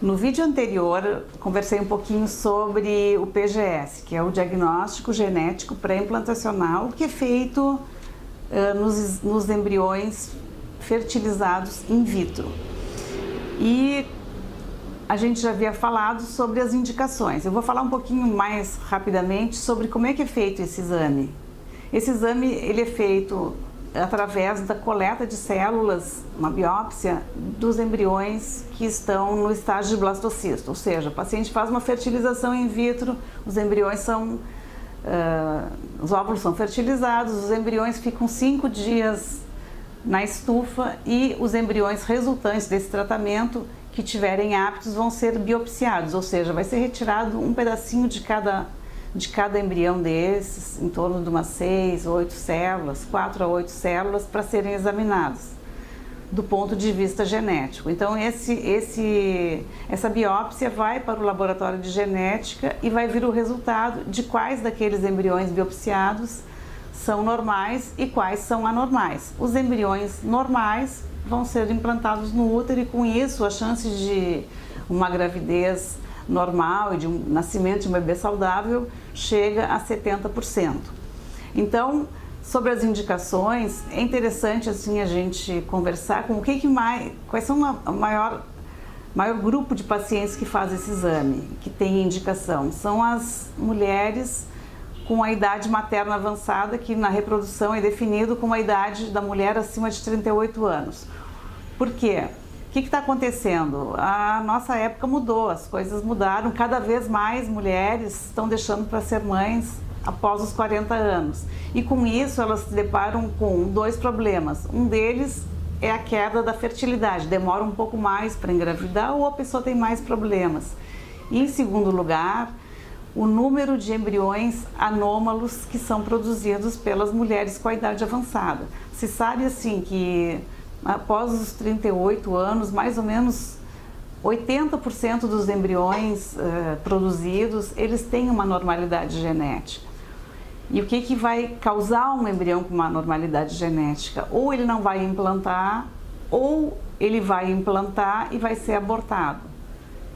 No vídeo anterior, conversei um pouquinho sobre o PGS, que é o diagnóstico genético pré-implantacional, que é feito nos embriões fertilizados in vitro. E a gente já havia falado sobre as indicações. Eu vou falar um pouquinho mais rapidamente sobre como é que é feito esse exame. Esse exame ele é feito através da coleta de células, uma biópsia, dos embriões que estão no estágio de blastocisto, ou seja, o paciente faz uma fertilização in vitro, os embriões são, os óvulos são fertilizados, os embriões ficam 5 dias na estufa e os embriões resultantes desse tratamento que tiverem aptos vão ser biopsiados, ou seja, vai ser retirado um pedacinho de cada embrião desses, em torno de umas 6, 8 células, 4 a 8 células, para serem examinados do ponto de vista genético. Então essa biópsia vai para o laboratório de genética e vai vir o resultado de quais daqueles embriões biopsiados são normais e quais são anormais. Os embriões normais vão ser implantados no útero e com isso a chance de uma gravidez normal e de um nascimento de um bebê saudável chega a 70%. Então, sobre as indicações, é interessante assim a gente conversar com quais são o maior grupo de pacientes que faz esse exame, que tem indicação. São as mulheres com a idade materna avançada, que na reprodução é definido como a idade da mulher acima de 38 anos. Por quê? O que está acontecendo? A nossa época mudou, as coisas mudaram, cada vez mais mulheres estão deixando para ser mães após os 40 anos. E com isso elas se deparam com 2 problemas. Um deles é a queda da fertilidade, demora um pouco mais para engravidar ou a pessoa tem mais problemas. E em segundo lugar, o número de embriões anômalos que são produzidos pelas mulheres com a idade avançada. Se sabe assim que após os 38 anos, mais ou menos 80% dos embriões produzidos, eles têm uma normalidade genética. E o que vai causar um embrião com uma normalidade genética? Ou ele não vai implantar, ou ele vai implantar e vai ser abortado.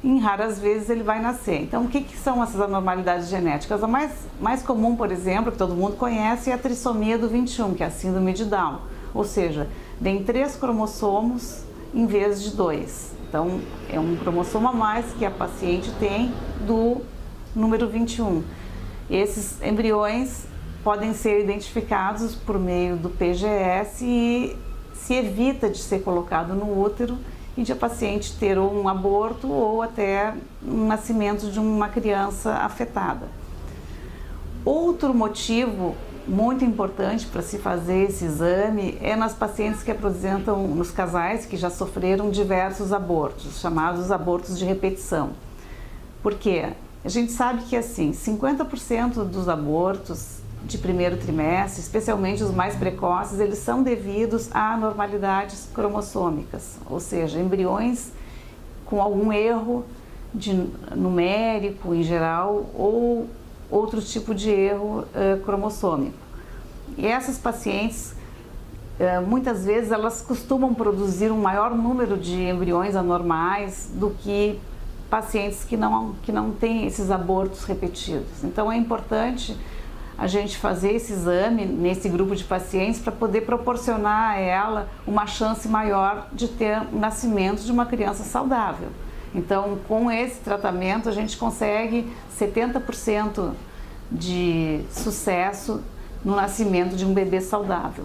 Em raras vezes ele vai nascer. Então, o que são essas anormalidades genéticas? A mais comum, por exemplo, que todo mundo conhece, é a trissomia do 21, que é a síndrome de Down. Ou seja, vem 3 cromossomos em vez de 2. Então, é um cromossomo a mais que a paciente tem do número 21. Esses embriões podem ser identificados por meio do PGS e se evita de ser colocado no útero e de a paciente ter ou um aborto ou até um nascimento de uma criança afetada. Outro motivo muito importante para se fazer esse exame é nas pacientes que apresentam, nos casais que já sofreram diversos abortos, chamados abortos de repetição. Por quê? A gente sabe que assim, 50% dos abortos de primeiro trimestre, especialmente os mais precoces, eles são devidos a anormalidades cromossômicas, ou seja, embriões com algum erro numérico em geral ou outro tipo de erro cromossômico. E essas pacientes, muitas vezes, elas costumam produzir um maior número de embriões anormais do que pacientes que não têm esses abortos repetidos. Então é importante a gente fazer esse exame nesse grupo de pacientes para poder proporcionar a ela uma chance maior de ter o nascimento de uma criança saudável. Então, com esse tratamento, a gente consegue 70% de sucesso no nascimento de um bebê saudável.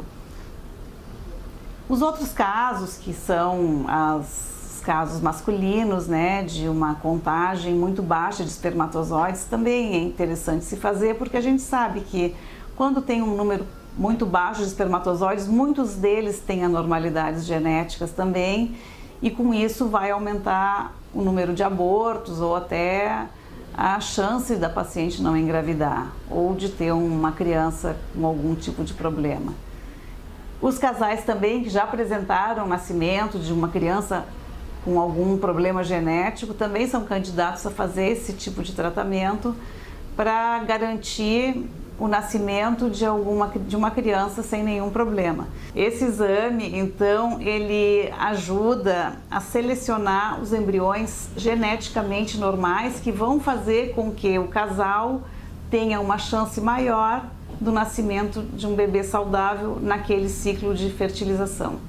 Os outros casos, que são os casos masculinos, né, de uma contagem muito baixa de espermatozoides, também é interessante se fazer, porque a gente sabe que quando tem um número muito baixo de espermatozoides, muitos deles têm anormalidades genéticas também, e com isso vai aumentar o número de abortos ou até a chance da paciente não engravidar ou de ter uma criança com algum tipo de problema. Os casais também que já apresentaram o nascimento de uma criança com algum problema genético também são candidatos a fazer esse tipo de tratamento para garantir o nascimento de uma criança sem nenhum problema. Esse exame, então, ele ajuda a selecionar os embriões geneticamente normais que vão fazer com que o casal tenha uma chance maior do nascimento de um bebê saudável naquele ciclo de fertilização.